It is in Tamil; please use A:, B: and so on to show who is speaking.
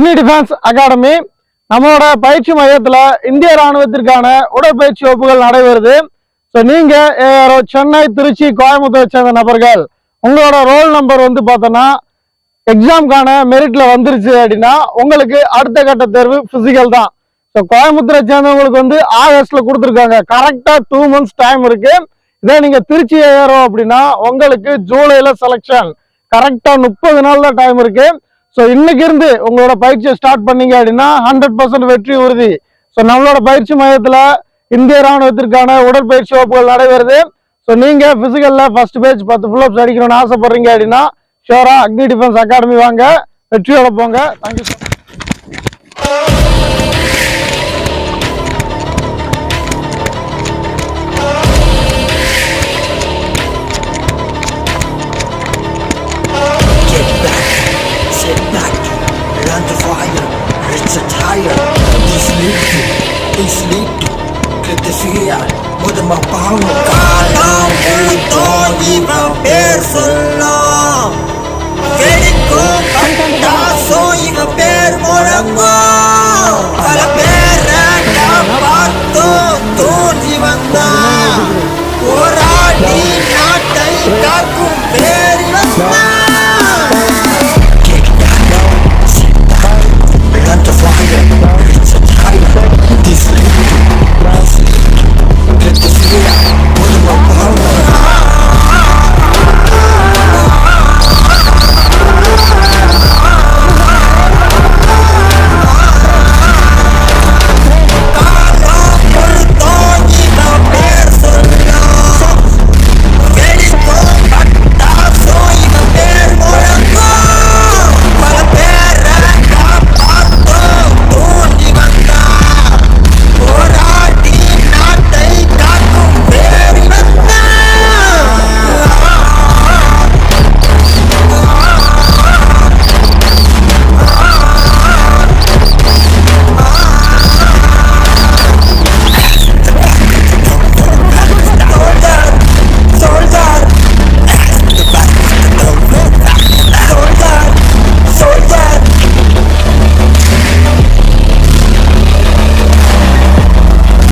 A: அக்னி டிஃபென்ஸ் அகாடமி நம்மளோட பயிற்சி மையத்துல இந்திய ராணுவத்திற்கான உடற்பயிற்சி வகுப்புகள் நடைபெறுது. ஸோ நீங்க சென்னை, திருச்சி, கோயம்புத்தூரை சேர்ந்த நபர்கள் உங்களோட ரோல் நம்பர் வந்து பார்த்தோன்னா எக்ஸாம்கான மெரிட்ல வந்துருச்சு அப்படின்னா உங்களுக்கு அடுத்த கட்ட தேர்வு பிசிக்கல் தான். ஸோ கோயம்புத்தூரை சேர்ந்தவங்களுக்கு வந்து ஆகஸ்ட்ல கொடுத்துருக்காங்க. கரெக்டா 2 months டைம் இருக்கு. இதே நீங்க திருச்சி ஏறோம் அப்படின்னா உங்களுக்கு ஜூலைல செலக்ஷன். கரெக்டா 30 நாள் தான் டைம் இருக்கு. ஸோ இன்னைக்கு இருந்து உங்களோட பயிற்சியை ஸ்டார்ட் பண்ணீங்க அப்படின்னா 100% வெற்றி உறுதி. ஸோ நம்மளோட பயிற்சி மையத்துல இந்திய ராணுவத்திற்கான உடற்பயிற்சி வகுப்புகள் நடைபெறுது. ஸோ நீங்க பிசிக்கல்ல ஃபர்ஸ்ட் பேஜ் 10 புல்-அப்ஸ் அடிக்கணும்னு ஆசைப்படுறீங்க அப்படின்னா ஷியோரா அக்னி டிஃபென்ஸ் அகாடமி வாங்க, வெற்றியோட போங்க. Thank you sir.
B: Sit back, run the fire, it's a tire. This lead to get the fear. முதமா பாவம் காலம் எழுத்தோம் இவன் பேர் சொல்லாம். வெடிக்கும் கட்டாசம்